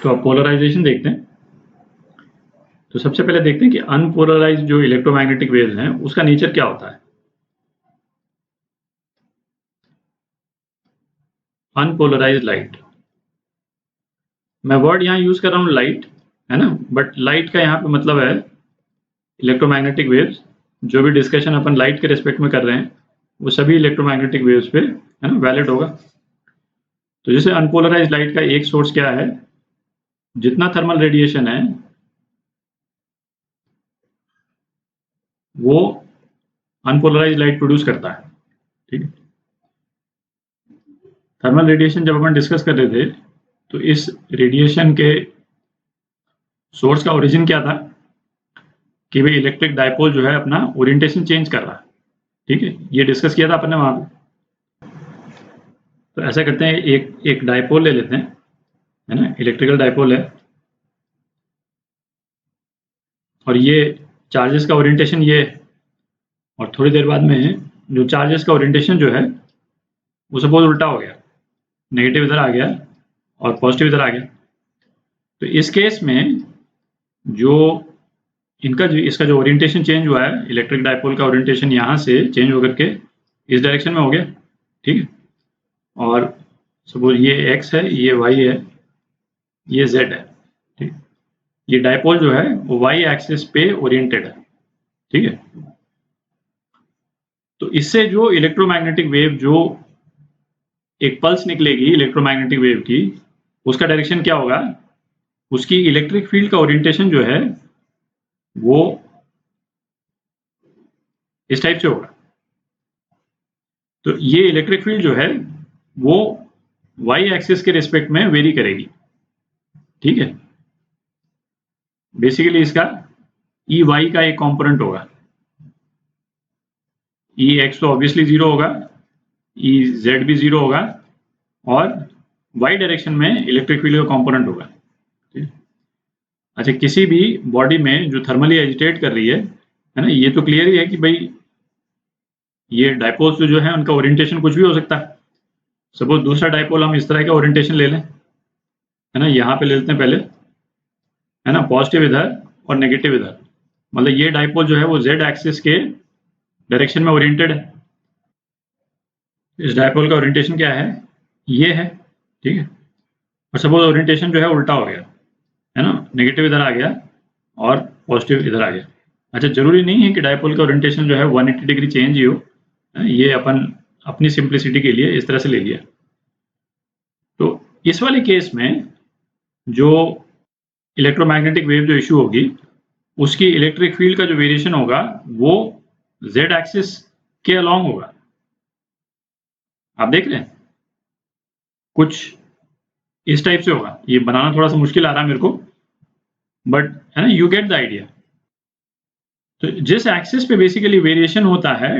तो अब पोलराइजेशन देखते हैं। तो सबसे पहले देखते हैं कि अनपोलराइज्ड जो इलेक्ट्रोमैग्नेटिक वेव्स हैं उसका नेचर क्या होता है। अनपोलराइज्ड लाइट, मैं वर्ड यहाँ यूज कर रहा हूँ लाइट, है ना, बट लाइट का यहाँ पे मतलब है इलेक्ट्रोमैग्नेटिक वेव्स। जो भी डिस्कशन अपन लाइट के रिस्पेक्ट में कर रहे हैं वो सभी इलेक्ट्रोमैग्नेटिक वेव्स पे, है ना, वैलिड होगा। तो जैसे अनपोलराइज्ड लाइट का एक सोर्स क्या है, जितना थर्मल रेडिएशन है वो अनपोलराइज्ड लाइट प्रोड्यूस करता है। ठीक है, थर्मल रेडिएशन जब अपन डिस्कस कर रहे थे तो इस रेडिएशन के सोर्स का ओरिजिन क्या था कि भाई इलेक्ट्रिक डायपोल जो है अपना ओरिएंटेशन चेंज कर रहा है। ठीक है, ये डिस्कस किया था अपन ने वहां पे। तो ऐसा करते हैं, एक डायपोल ले लेते हैं, है ना, इलेक्ट्रिकल डायपोल है, और ये चार्जेस का ओरिएंटेशन ये है, और थोड़ी देर बाद में जो चार्जेस का ओरिएंटेशन जो है वो सपोज उल्टा हो गया, नेगेटिव इधर आ गया और पॉजिटिव इधर आ गया। तो इस केस में जो इसका जो ओरिएंटेशन चेंज हुआ है, इलेक्ट्रिक डायपोल का ओरिएंटेशन यहाँ से चेंज होकर के इस डायरेक्शन में हो गया। ठीक है, और सपोज ये x है, ये y है, ये z है। ठीक, ये डायपोल जो है वो y एक्सिस पे ओरिएंटेड है। ठीक है, तो इससे जो इलेक्ट्रोमैग्नेटिक वेव, जो एक पल्स निकलेगी इलेक्ट्रोमैग्नेटिक वेव की, उसका डायरेक्शन क्या होगा, उसकी इलेक्ट्रिक फील्ड का ओरिएंटेशन जो है वो इस टाइप से होगा। तो ये इलेक्ट्रिक फील्ड जो है वो y एक्सिस के रिस्पेक्ट में वेरी करेगी। ठीक है, बेसिकली इसका Ey का एक कंपोनेंट होगा। Ex तो ऑब्वियसली जीरो होगा, Ez भी जीरो होगा, और y डायरेक्शन में इलेक्ट्रिक फील्ड का कंपोनेंट होगा। ठीक, अच्छा, किसी भी बॉडी में जो थर्मली एजिटेट कर रही है ना, ये तो क्लियर ही है कि भाई ये डायपोल्स जो है उनका ओरिएंटेशन कुछ भी हो सकता है। सपोज दूसरा डायपोल हम इस तरह का ओरिएंटेशन ले लें, है ना, यहाँ पे ले लेते हैं पहले, है ना, पॉजिटिव इधर और नेगेटिव इधर, मतलब ये डायपोल जो है वो z एक्सिस के डायरेक्शन में ओरिएंटेड है। इस डायपोल का ओरिएंटेशन क्या है, ये है। ठीक है, और सपोज ओरिएंटेशन जो है उल्टा हो गया, है ना, नेगेटिव इधर आ गया और पॉजिटिव इधर आ गया। अच्छा, जरूरी नहीं है कि डायपोल का ओरिएंटेशन जो है 180 डिग्री चेंज ही हो, ये अपन अपनी सिंप्लिसिटी के लिए इस तरह से ले लिया। तो इस वाले केस में जो इलेक्ट्रोमैग्नेटिक वेव जो इशू होगी, उसकी इलेक्ट्रिक फील्ड का जो वेरिएशन होगा वो z एक्सिस के अलोंग होगा। आप देख रहे हैं कुछ इस टाइप से होगा। ये बनाना थोड़ा सा मुश्किल आ रहा है मेरे को, बट है ना, यू गेट द आइडिया। तो जिस एक्सिस पे बेसिकली वेरिएशन होता है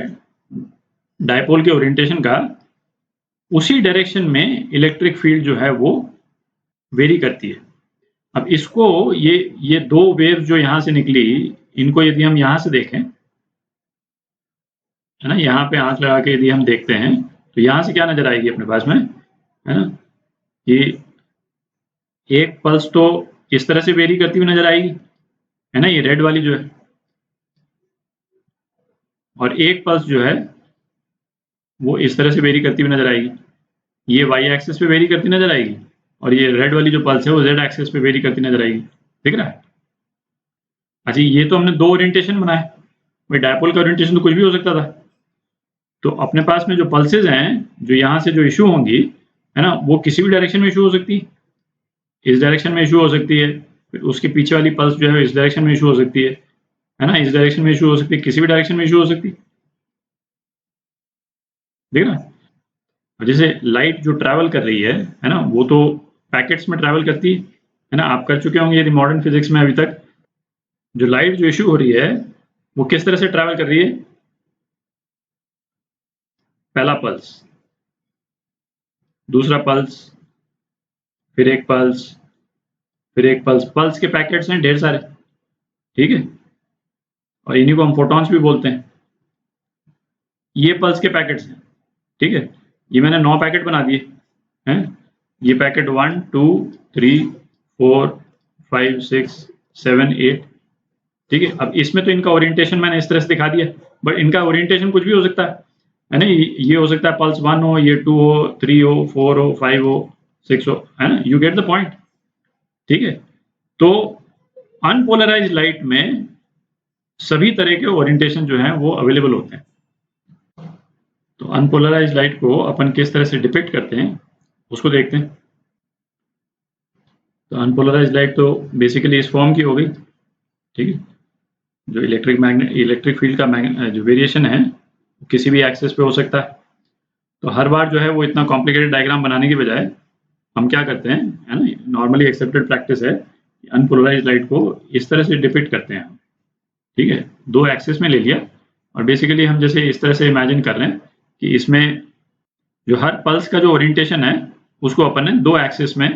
डायपोल के ओरिएंटेशन का, उसी डायरेक्शन में इलेक्ट्रिक फील्ड जो है वो वेरी करती है। अब इसको ये दो वेव्स जो यहां से निकली, इनको यदि हम यहां से देखें, है ना, यहाँ पे आंख लगा के यदि हम देखते हैं तो यहां से क्या नजर आएगी अपने पास में, है ना, कि एक पल्स तो इस तरह से वेरी करती हुई नजर आएगी, है ना, ये रेड वाली जो है, और एक पल्स जो है वो इस तरह से वेरी करती हुई नजर आएगी। ये y एक्सिस पे वेरी करती नजर आएगी, और ये रेड वाली जो पल्स है वो z एक्सिस पे वेरी करती नजर आएगी। दिख रहा है? अच्छा, ये तो हमने दो ओरिएंटेशन बनाए, भाई डायपोल का ओरिएंटेशन तो कुछ भी हो सकता था। तो अपने पास में जो पल्सेज हैं जो यहाँ से जो इशू होंगी, है ना, वो किसी भी डायरेक्शन में इशू हो सकती है। इस डायरेक्शन में इशू हो सकती है, फिर उसके पीछे वाली पल्स जो है इस डायरेक्शन में इशू हो सकती है ना, इस डायरेक्शन में इशू हो सकती है, किसी भी डायरेक्शन में इशू हो सकती है। देख रहा है? और जैसे लाइट जो ट्रैवल कर रही है ना, वो तो पैकेट्स में ट्रैवल करती है ना। आप कर चुके होंगे यदि मॉडर्न फिजिक्स में अभी तक। जो लाइट जो इशू हो रही है वो किस तरह से ट्रैवल कर रही है, पहला पल्स, दूसरा पल्स, फिर एक पल्स, फिर एक पल्स। पल्स के पैकेट्स हैं ढेर सारे। ठीक है, और इन्हीं को हम फोटॉन्स भी बोलते हैं। ये पल्स के पैकेट्स हैं। ठीक है, ये मैंने 9 पैकेट बना दिए हैं। ये पैकेट 1 2 3 4 5 6 7 8, ठीक है। अब इसमें तो इनका ओरिएंटेशन मैंने इस तरह से दिखा दिया, बट इनका ओरिएंटेशन कुछ भी हो सकता है ना। ये हो सकता है पल्स 1 हो, ये 2 हो, 3 हो, 4 हो, 5 हो, 6 हो, है ना। यू गेट द पॉइंट, ठीक है। तो अनपोलराइज लाइट में सभी तरह के ओरिएंटेशन जो हैं वो अवेलेबल होते हैं। तो अनपोलराइज लाइट को अपन किस तरह से डिपिक्ट करते हैं उसको देखते हैं। तो अनपोलराइज लाइट तो बेसिकली इस फॉर्म की हो गई, ठीक है। जो इलेक्ट्रिक फील्ड का जो वेरिएशन है किसी भी एक्सिस पे हो सकता है। तो हर बार जो है वो इतना कॉम्प्लिकेटेड डायग्राम बनाने की बजाय हम क्या करते हैं, है ना, नॉर्मली एक्सेप्टेड प्रैक्टिस है, अनपोलराइज लाइट को इस तरह से डिपिक्ट करते हैं, ठीक है। 2 एक्सिस में ले लिया और बेसिकली हम जैसे इस तरह से इमेजिन कर रहे हैं कि इसमें जो हर पल्स का जो ओरिएंटेशन है उसको अपन ने 2 एक्सिस में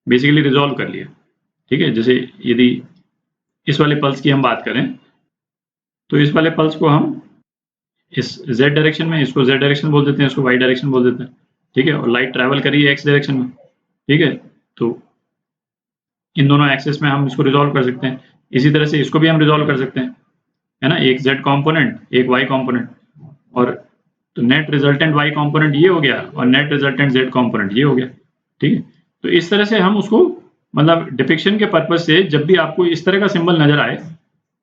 बेसिकली रिजॉल्व कर लिया, ठीक है। जैसे यदि इस वाले पल्स की हम बात करें तो इस वाले पल्स को हम इस z डायरेक्शन में, इसको z डायरेक्शन बोल देते हैं, इसको y डायरेक्शन बोल देते हैं, ठीक है। और लाइट ट्रैवल कर रही है x डायरेक्शन में, ठीक है। तो इन दोनों एक्सिस में हम इसको रिजॉल्व कर सकते हैं। इसी तरह से इसको भी हम रिजॉल्व कर सकते हैं, है ना। एक z कंपोनेंट एक y कंपोनेंट, और तो नेट रिजल्टेंट y कंपोनेंट ये हो गया और नेट रिजल्टेंट z कंपोनेंट ये हो गया, ठीक है। तो इस तरह से हम उसको मतलब डिपिक्शन के पर्पज से जब भी आपको इस तरह का सिंबल नजर आए,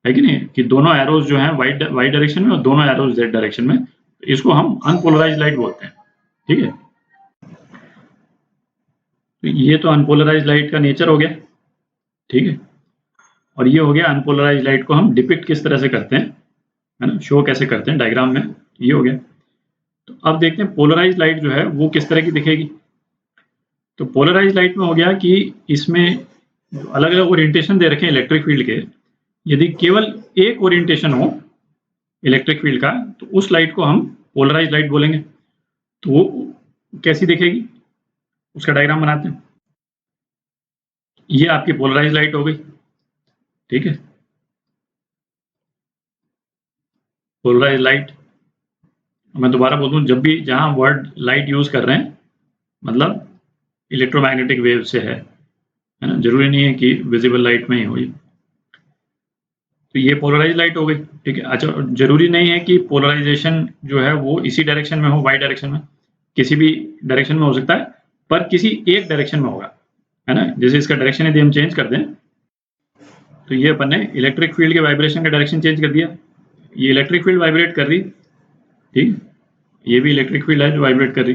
है कि नहीं, कि दोनों एरोज जो हैं y डायरेक्शन में और दोनों एरोज z डायरेक्शन में, तो इसको हम अनपोलराइज लाइट बोलते हैं, ठीक है। तो ये तो अनपोलराइज लाइट का नेचर हो गया, ठीक है। और ये हो गया अनपोलराइज लाइट को हम डिपिक्ट किस तरह से करते हैं, है ना, शो कैसे करते हैं डायग्राम में, ये हो गया। तो अब देखते हैं पोलराइज लाइट जो है वो किस तरह की दिखेगी। तो पोलराइज लाइट में हो गया कि इसमें अलग अलग ओरिएंटेशन दे रखे हैं इलेक्ट्रिक फील्ड के। यदि केवल एक ओरिएंटेशन हो इलेक्ट्रिक फील्ड का तो उस लाइट को हम पोलराइज लाइट बोलेंगे। तो वो कैसी दिखेगी उसका डायग्राम बनाते हैं। ये आपकी पोलराइज लाइट हो गई, ठीक है। पोलराइज लाइट, मैं दोबारा बोल दूं, जब भी जहां वर्ड लाइट यूज कर रहे हैं मतलब इलेक्ट्रोमैग्नेटिक वेव से है ना, जरूरी नहीं है कि विजिबल लाइट में ही हो। तो ये पोलराइज लाइट हो गई, ठीक है। अच्छा, जरूरी नहीं है कि पोलराइजेशन जो है वो इसी डायरेक्शन में हो, वाई डायरेक्शन में, किसी भी डायरेक्शन में हो सकता है, पर किसी एक डायरेक्शन में होगा, है ना। जैसे इसका डायरेक्शन यदि हम चेंज कर दें तो ये अपन ने इलेक्ट्रिक फील्ड के वाइब्रेशन का डायरेक्शन चेंज कर दिया। ये इलेक्ट्रिक फील्ड वाइब्रेट कर रही, ठीक, ये भी इलेक्ट्रिक फील्ड है जो वाइब्रेट कर रही,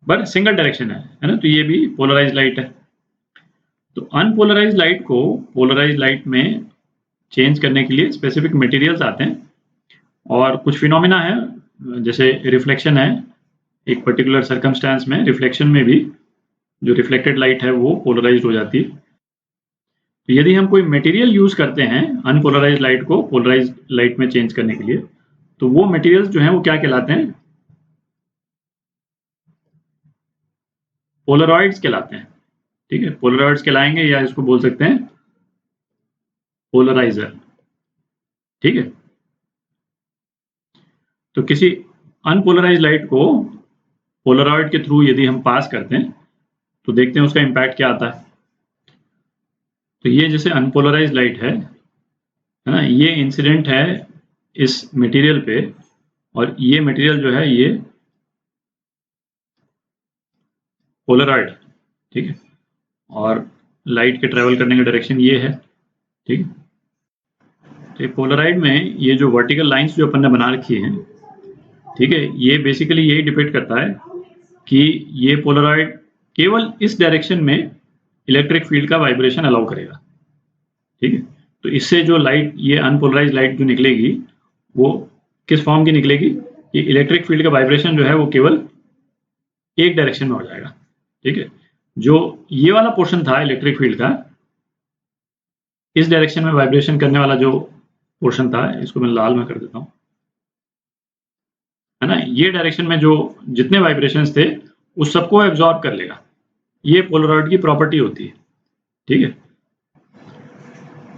पर सिंगल डायरेक्शन है ना। तो ये भी पोलराइज लाइट है। तो अनपोलराइज लाइट को पोलराइज लाइट में चेंज करने के लिए स्पेसिफिक मटेरियल्स आते हैं और कुछ फिनोमिना है, जैसे रिफ्लेक्शन है। एक पर्टिकुलर सर्कमस्टेंस में रिफ्लेक्शन में भी जो रिफ्लेक्टेड लाइट है वो पोलराइज्ड हो जाती है। तो यदि हम कोई मटेरियल यूज करते हैं अनपोलराइज लाइट को पोलराइज लाइट में चेंज करने के लिए, तो वो मटेरियल्स जो हैं वो क्या कहलाते हैं, पोलरॉइड्स कहलाते हैं, ठीक है। पोलरॉइड्स कहलाएंगे या इसको बोल सकते हैं पोलराइजर, ठीक है। तो किसी अनपोलराइज लाइट को पोलरॉइड के थ्रू यदि हम पास करते हैं तो देखते हैं उसका इम्पैक्ट क्या आता है। तो ये जैसे अनपोलराइज लाइट है ना, ये इंसिडेंट है इस मटेरियल पे, और ये मटेरियल जो है ये पोलरॉइड, ठीक है। और लाइट के ट्रेवल करने का डायरेक्शन ये है, ठीक है। तो पोलराइड में ये जो वर्टिकल लाइंस जो अपन ने बना रखी हैं, ठीक है, ये बेसिकली यही डिपेक्ट करता है कि ये पोलराइड केवल इस डायरेक्शन में इलेक्ट्रिक फील्ड का वाइब्रेशन अलाउ करेगा, ठीक है। तो इससे जो लाइट, ये अनपोलराइज लाइट जो निकलेगी वो किस फॉर्म की निकलेगी, कि इलेक्ट्रिक फील्ड का वाइब्रेशन जो है वो केवल एक डायरेक्शन में हो जाएगा, ठीक है। जो ये वाला पोर्शन था इलेक्ट्रिक फील्ड का, इस डायरेक्शन में वाइब्रेशन करने वाला जो पोर्शन था, इसको मैं लाल में कर देता हूँ, है ना। ये डायरेक्शन में जो जितने वाइब्रेशंस थे उस सबको एब्जॉर्ब कर लेगा। ये पोलराइड की प्रॉपर्टी होती है, ठीक है।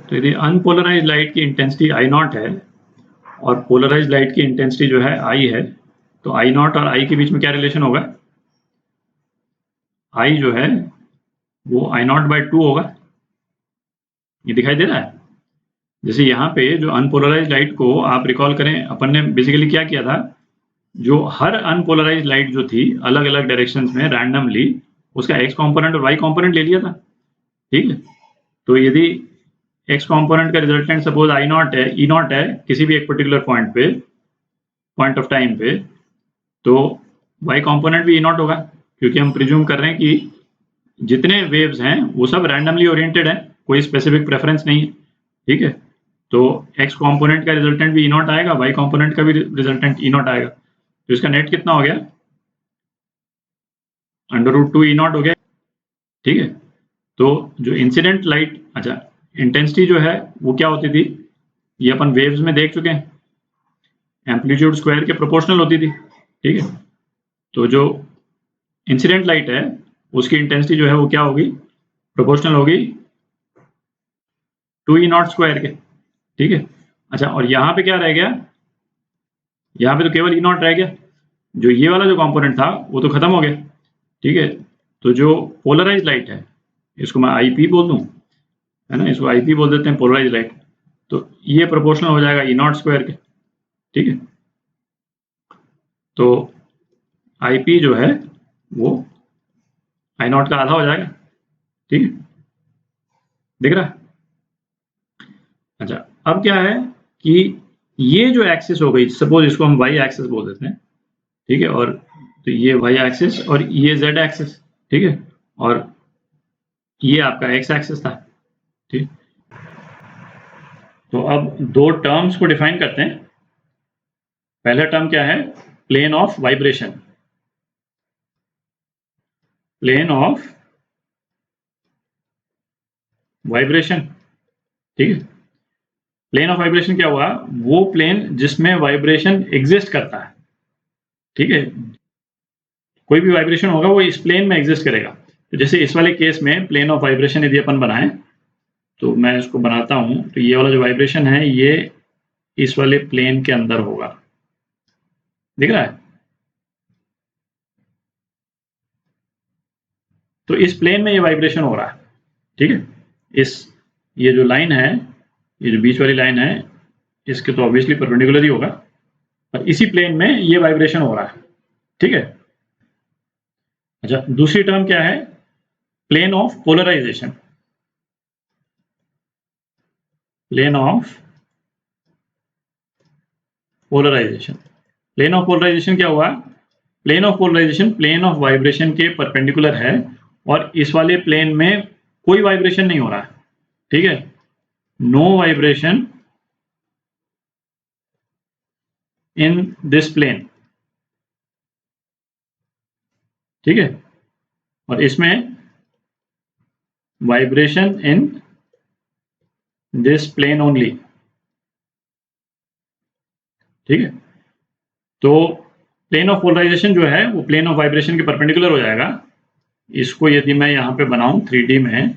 तो यदि अनपोलराइज लाइट की इंटेंसिटी आई नॉट है और पोलराइज लाइट की इंटेंसिटी जो है आई है, तो आई नॉट और आई के बीच में क्या रिलेशन होगा, आई जो है वो I0/2 होगा। ये दिखाई दे रहा है? जैसे यहाँ पे जो अनपोलराइज्ड लाइट को आप रिकॉल करें, अपन ने बेसिकली क्या किया था, जो हर अनपोलराइज्ड लाइट जो थी अलग अलग डायरेक्शंस में रैंडमली उसका एक्स कंपोनेंट और वाई कंपोनेंट ले लिया था, ठीक है। तो यदि एक्स कंपोनेंट का रिजल्टेंट सपोज I0 है, E0 है किसी भी एक पर्टिकुलर पॉइंट पे, पॉइंट ऑफ टाइम पे, तो वाई कंपोनेंट भी E0 होगा, क्योंकि हम प्रिज्यूम कर रहे हैं कि जितने वेव्स हैं वो सब रैंडमली ओरिएंटेड हैं, कोई स्पेसिफिक प्रेफरेंस नहीं है, ठीक है। तो एक्स कंपोनेंट का रिजल्टेंट भी E0 आएगा, वाई कंपोनेंट का भी रिजल्टेंट E0 आएगा। तो इसका नेट कितना हो गया, √2 E0 हो गया, ठीक है। तो जो इंसिडेंट लाइट, अच्छा इंटेंसिटी जो है वो क्या होती थी, ये अपन वेव्स में देख चुके हैं, एम्पलीट्यूड स्क्वायर के प्रोपोर्शनल होती थी, ठीक है। तो जो इंसिडेंट लाइट है उसकी इंटेंसिटी जो है वो क्या होगी, प्रोपोर्शनल होगी 2E0 स्क्वायर के, ठीक है। अच्छा, और यहाँ पे क्या रह गया, यहाँ पे तो केवल E0 रह गया, जो ये वाला जो कंपोनेंट था वो तो खत्म हो गया, ठीक है। तो जो पोलराइज लाइट है, इसको मैं IP बोल दूं, है ना, इसको IP बोल देते हैं, पोलराइज लाइट, तो ये प्रोपोर्शनल हो जाएगा E0 स्क्वायर के, ठीक है। तो IP जो है वो I0 का आधा हो जाएगा, ठीक है, दिख रहा है। अच्छा, अब क्या है कि ये जो एक्सिस हो गई, सपोज इसको हम वाई एक्सिस बोल देते हैं, ठीक है, और तो ये वाई एक्सिस और ये जेड एक्सिस, ठीक है, और ये आपका एक्स एक्सिस था, ठीक। तो अब दो टर्म्स को डिफाइन करते हैं। पहला टर्म क्या है, plane of vibration, plane of vibration, ठीक है। प्लेन ऑफ वाइब्रेशन क्या हुआ, वो प्लेन जिसमें वाइब्रेशन एग्जिस्ट करता है, ठीक है। कोई भी वाइब्रेशन होगा वो इस प्लेन में एग्जिस्ट करेगा। तो जैसे इस वाले केस में प्लेन ऑफ वाइब्रेशन यदि अपन बनाएं, तो मैं इसको बनाता हूं, तो ये वाला जो वाइब्रेशन है ये इस वाले प्लेन के अंदर होगा, दिख रहा है। तो इस प्लेन में ये वाइब्रेशन हो रहा है, ठीक है। इस ये जो लाइन है, ये जो बीच वाली लाइन है, इसके तो ऑब्वियसली परपेंडिकुलर ही होगा, और इसी प्लेन में ये वाइब्रेशन हो रहा है, ठीक है। अच्छा, दूसरी टर्म क्या है, plane of polarisation, plane of polarisation. Plane of polarisation क्या हुआ, plane of polarisation plane of vibration के परपेंडिकुलर है, और इस वाले प्लेन में कोई वाइब्रेशन नहीं हो रहा है, ठीक है, no vibration in this plane, ठीक है, और इसमें vibration in this plane only, ठीक है। तो प्लेन ऑफ पोलराइजेशन जो है वो प्लेन ऑफ वाइब्रेशन के परपेंडिकुलर हो जाएगा। इसको यदि मैं यहाँ पे बनाऊं 3D में,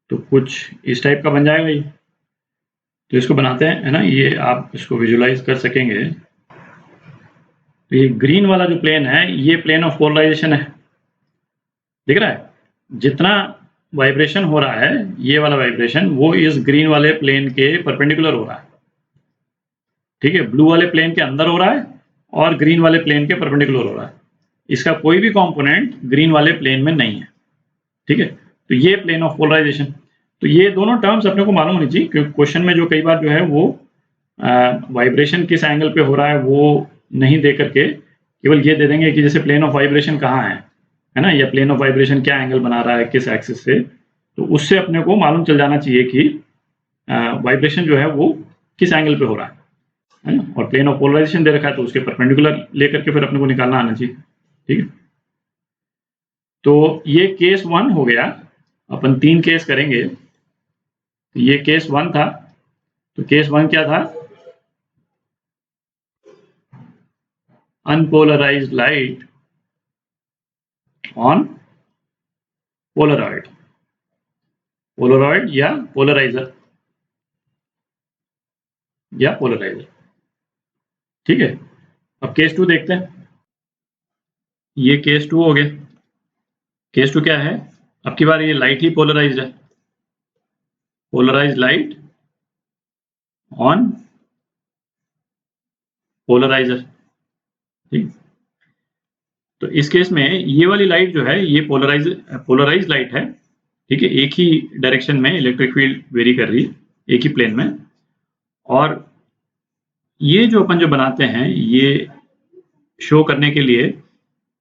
तो कुछ इस टाइप का बन जाएगा ये। तो इसको बनाते हैं, है ना, ये आप इसको विजुलाइज कर सकेंगे। तो ये ग्रीन वाला जो प्लेन है ये प्लेन ऑफ पोलराइजेशन है, दिख रहा है। जितना वाइब्रेशन हो रहा है, ये वाला वाइब्रेशन वो इस ग्रीन वाले प्लेन के परपेंडिकुलर हो रहा है, ठीक है। ब्लू वाले प्लेन के अंदर हो रहा है और ग्रीन वाले प्लेन के परपेंडिकुलर हो रहा है। इसका कोई भी कंपोनेंट ग्रीन वाले प्लेन में नहीं है, ठीक है। तो ये प्लेन ऑफ पोलराइजेशन। तो ये दोनों टर्म्स अपने को मालूम होनी चाहिए, क्योंकि क्वेश्चन में जो कई बार जो है वो वाइब्रेशन किस एंगल पे हो रहा है वो नहीं दे करके केवल ये दे देंगे कि जैसे प्लेन ऑफ वाइब्रेशन कहाँ है ना, या प्लेन ऑफ वाइब्रेशन क्या एंगल बना रहा है किस एक्सिस से। तो उससे अपने को मालूम चल जाना चाहिए कि वाइब्रेशन जो है वो किस एंगल पे हो रहा है ना, और प्लेन ऑफ पोलराइजेशन दे रखा है तो उसके परपेंडिकुलर लेकर के फिर अपने को निकालना आना चाहिए, ठीक है। तो ये केस 1 हो गया, अपन 3 केस करेंगे। तो ये केस 1 था, तो केस 1 क्या था, unpolarised light on Polaroid, Polaroid या पोलराइजर, या पोलराइजर, ठीक है। अब केस 2 देखते हैं। ये केस 2 हो गया। केस 2 क्या है, अब की बार ये लाइट ही पोलराइज्ड है, पोलराइज्ड लाइट ऑन पोलराइजर, ठीक। तो इस केस में ये वाली लाइट जो है ये पोलराइज लाइट है, ठीक है, एक ही डायरेक्शन में इलेक्ट्रिक फील्ड वेरी कर रही है, एक ही प्लेन में। और ये जो अपन जो बनाते हैं ये शो करने के लिए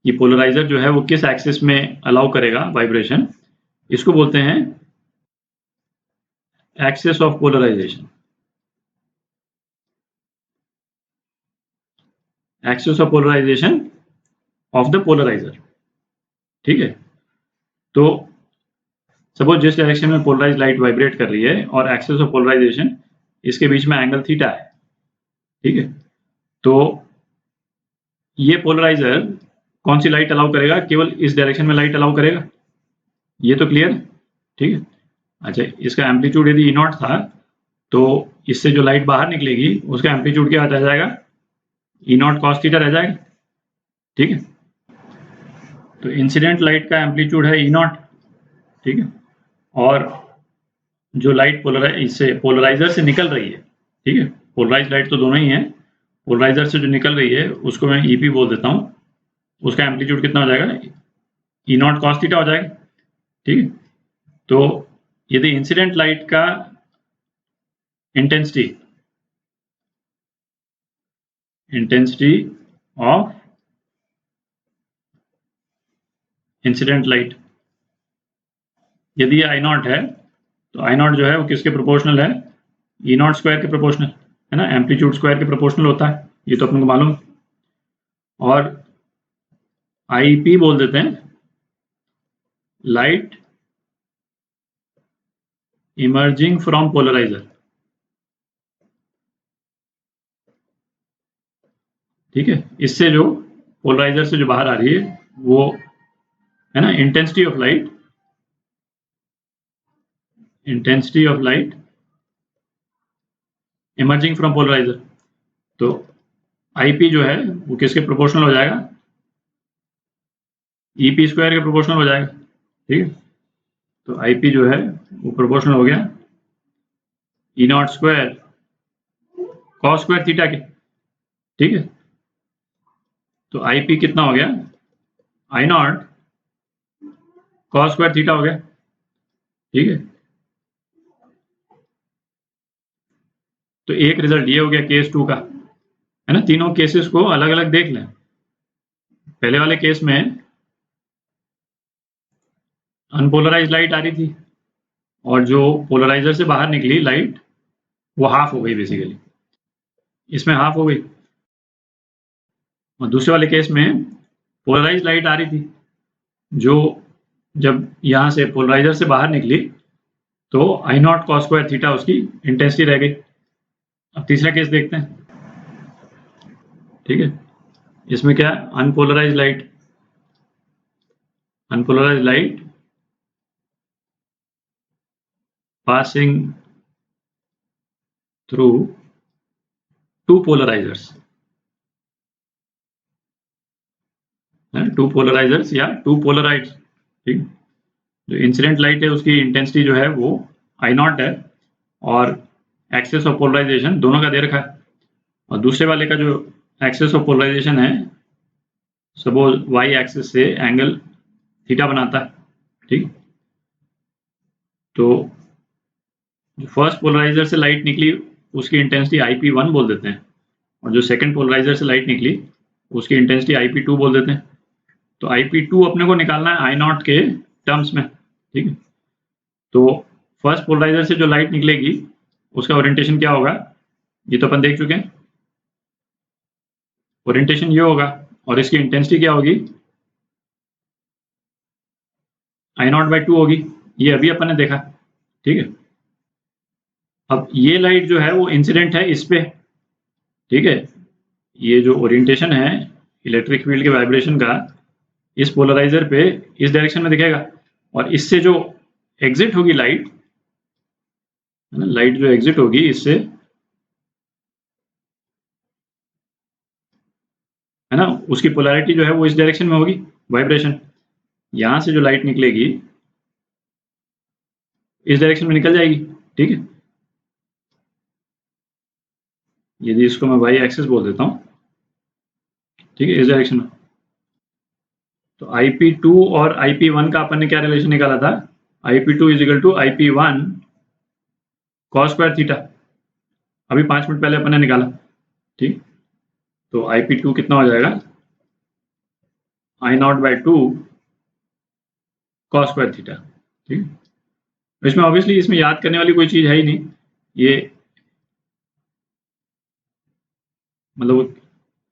कि पोलराइजर जो है वो किस एक्सिस में अलाउ करेगा वाइब्रेशन, इसको बोलते हैं axis of polarisation, axis of polarisation of the polariser, ठीक है। तो सपोज जिस डायरेक्शन में पोलराइज लाइट वाइब्रेट कर रही है और एक्सिस ऑफ पोलराइजेशन, इसके बीच में एंगल थीटा है, ठीक है। तो ये पोलराइजर कौन सी लाइट अलाउ करेगा, केवल इस डायरेक्शन में लाइट अलाउ करेगा, ये तो क्लियर, ठीक है। अच्छा, इसका एम्पलीट्यूड यदि ई नॉट था तो इससे जो लाइट बाहर निकलेगी उसका एम्पलीट्यूड क्या रह जाएगा, ई नॉट कॉस थीटा रह जाएगा, ठीक है। तो इंसिडेंट लाइट का एम्पलीट्यूड है ई नॉट, ठीक है। और जो लाइट पोलराइजर से निकल रही है, ठीक है, पोलराइज लाइट तो दोनों ही है, पोलराइजर से जो निकल रही है उसको मैं ईपी बोल देता हूँ, उसका एम्पलीट्यूड कितना हो जाएगा, ई नॉट कॉस थीटा हो जाएगा, ठीक है। तो यदि इंसिडेंट लाइट का इंटेंसिटी ऑफ इंसिडेंट लाइट यदि आई नॉट है, तो आई नॉट जो है वो किसके प्रोपोर्शनल है, ई नॉट स्क्वायर के प्रोपोर्शनल, है ना, एम्पलीट्यूड स्क्वायर के प्रोपोर्शनल होता है, ये तो अपन को मालूम। और आई पी बोल देते हैं लाइट इमर्जिंग फ्रॉम पोलराइजर, ठीक है। इससे जो पोलराइजर से जो बाहर आ रही है वो है ना intensity of light, intensity of light emerging from polariser. तो आईपी जो है वो किसके प्रोपोर्शनल हो जाएगा, ईपी स्क्वायर के प्रोपोर्शनल हो जाएगा, ठीक है। तो आईपी जो है वो प्रोपोर्शनल हो गया E naught square cos square theta के, ठीक है। तो आईपी कितना हो गया, I naught cos square theta हो गया, ठीक है। तो एक रिजल्ट ये हो गया केस 2 का, है ना। तीनों केसेस को अलग अलग देख लें। पहले वाले केस में अनपोलराइज लाइट आ रही थी और जो पोलराइजर से बाहर निकली लाइट वो हाफ हो गई बेसिकली, इसमें हाफ हो गई। और दूसरे वाले केस में पोलराइज लाइट आ रही थी, जो जब यहाँ से पोलराइजर से बाहर निकली तो आई नॉट कॉस स्क्वायर थीटा उसकी इंटेंसिटी रह गई। अब तीसरा केस देखते हैं, ठीक है। इसमें क्या है, unpolarize light, unpolarize light passing through two polarizers, two polarizers या टू पोलराइड्स, ठीक। जो इंसिडेंट लाइट है उसकी इंटेंसिटी जो है वो आई नॉट है और एक्सेस ऑफ पोलराइजेशन दोनों का दे रखा है। और दूसरे वाले का जो एक्सेस ऑफ पोलराइजेशन है सपोज वाई एक्सिस से एंगल थीटा बनाता है, ठीक। तो जो फर्स्ट पोलराइजर से लाइट निकली उसकी इंटेंसिटी IP1 बोल देते हैं और जो सेकंड पोलराइजर से लाइट निकली उसकी इंटेंसिटी IP2 बोल देते हैं। तो IP2 अपने को निकालना है आई नॉट के टर्म्स में, ठीक है। तो फर्स्ट पोलराइजर से जो लाइट निकलेगी उसका ओरिएंटेशन क्या होगा, ये तो अपन देख चुके हैं, ओरिएंटेशन ये होगा और इसकी इंटेंसिटी क्या होगी, आई नॉट बाई 2 होगी, ये अभी अपन ने देखा, ठीक है। अब ये लाइट जो है वो इंसिडेंट है इस पे, ठीक है। ये जो ओरिएंटेशन है इलेक्ट्रिक फील्ड के वाइब्रेशन का इस पोलराइजर पे इस डायरेक्शन में दिखेगा और इससे जो एग्जिट होगी लाइट, है ना, लाइट जो एग्जिट होगी इससे, है ना, उसकी पोलैरिटी जो है वो इस डायरेक्शन में होगी वाइब्रेशन। यहाँ से जो लाइट निकलेगी इस डायरेक्शन में निकल जाएगी, ठीक है। यदि इसको मैं वाई एक्सिस बोल देता हूँ, ठीक है, इस डायरेक्शन में, तो IP2 और IP1 का अपन ने क्या रिलेशन निकाला था, IP2 is equal to IP1 cos square theta, अभी 5 मिनट पहले अपन ने निकाला, ठीक। तो IP2 कितना हो जाएगा, I0/2 cos स्क्वायर थीटा, ठीक। इसमें ऑब्वियसली इसमें याद करने वाली कोई चीज है ही नहीं, ये मतलब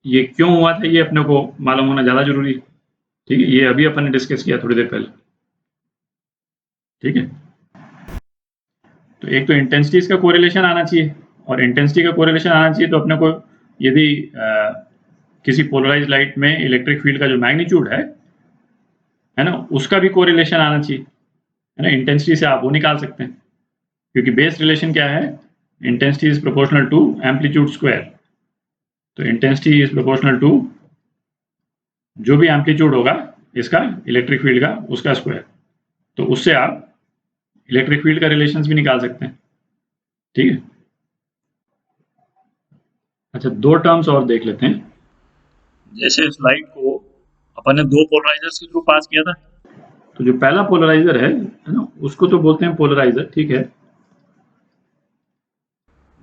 ये क्यों हुआ था ये अपने को मालूम होना ज्यादा जरूरी है, ठीक है। ये अभी अपन ने डिस्कस किया थोड़ी देर पहले, ठीक है। तो एक तो इंटेंसिटी इसका कोरिलेशन आना चाहिए, और इंटेंसिटी का कोरिलेशन आना चाहिए तो अपने को यदि किसी पोलराइज लाइट में इलेक्ट्रिक फील्ड का जो मैग्नीट्यूड है ना, उसका भी कोरिलेशन आना चाहिए, है ना। इंटेंसिटी से आप वो निकाल सकते हैं, क्योंकि बेस रिलेशन क्या है, intensity is proportional to amplitude square. तो इंटेंसिटी इज प्रोपोर्शनल टू जो भी एम्पलीट्यूड होगा इसका इलेक्ट्रिक फील्ड का, उसका स्क्वायर। तो उससे आप इलेक्ट्रिक फील्ड का रिलेशंस भी निकाल सकते हैं, ठीक है। अच्छा, दो टर्म्स और देख लेते हैं। जैसे इस लाइट को अपन ने दो पोलराइजर्स के थ्रू पास किया था, तो जो पहला पोलराइजर है ना, उसको तो बोलते हैं पोलराइजर, ठीक है।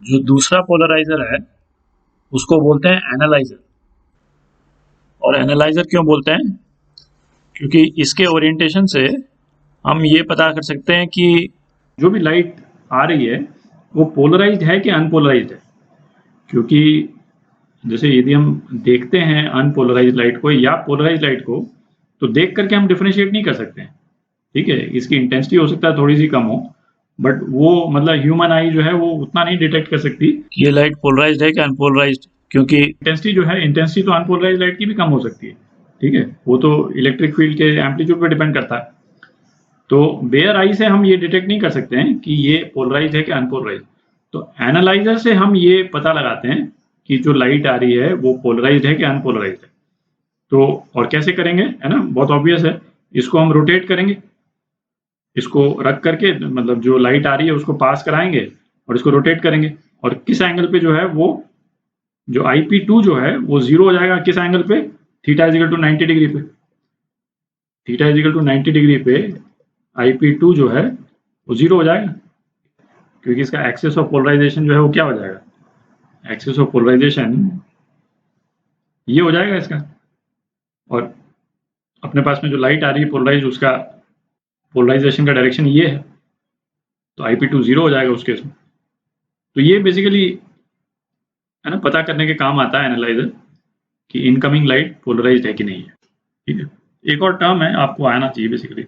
जो दूसरा पोलराइजर है उसको बोलते हैं एनालाइजर। और एनालाइजर क्यों बोलते हैं, क्योंकि इसके ओरिएंटेशन से हम ये पता कर सकते हैं कि जो भी लाइट आ रही है वो पोलराइज्ड है कि अनपोलराइज्ड है। क्योंकि जैसे यदि हम देखते हैं अनपोलराइज्ड लाइट को या पोलराइज्ड लाइट को, तो देख करके हम डिफरेंशिएट नहीं कर सकते हैं, ठीक है। इसकी इंटेंसिटी हो सकता है थोड़ी सी कम हो, बट वो मतलब ह्यूमन आई जो है वो उतना नहीं डिटेक्ट कर सकती कि ये लाइट पोलराइज्ड है कि अनपोलराइज्ड, क्योंकि इंटेंसिटी जो है, इंटेंसिटी तो अनपोलराइज्ड लाइट की भी कम हो सकती है, ठीक है। वो तो इलेक्ट्रिक फील्ड के एम्पलीट्यूड पर डिपेंड करता है। तो बेयर आई से हम ये डिटेक्ट नहीं कर सकते हैं कि ये पोलराइज्ड है कि अनपोलराइज्ड। तो एनालाइजर से हम ये पता लगाते हैं कि जो लाइट आ रही है वो पोलराइज्ड है कि अनपोलराइज्ड है। तो और कैसे करेंगे, है ना, बहुत ऑब्वियस है। इसको हम रोटेट करेंगे, इसको रख करके मतलब जो लाइट आ रही है उसको पास कराएंगे और इसको रोटेट करेंगे, और किस एंगल पे जो है वो जो IP2 जो है वो 0 हो जाएगा, किस एंगल पे, theta is equal to 90 degree पे। Theta is equal to 90 degree पे IP2 जो है वो 0 हो जाएगा, क्योंकि इसका एक्सिस ऑफ पोलराइजेशन जो है वो क्या हो जाएगा, एक्सिस ऑफ पोलराइजेशन ये हो जाएगा इसका। और अपने पास में जो लाइट आ रही है पोलराइज, उसका पोलराइजेशन का डायरेक्शन ये है, तो IP2 0 हो जाएगा उस केस में। तो ये बेसिकली, है ना, पता करने के काम आता है एनालाइजर कि इनकमिंग लाइट पोलराइज्ड है कि नहीं है, ठीक है। एक और टर्म है आपको आना चाहिए बेसिकली,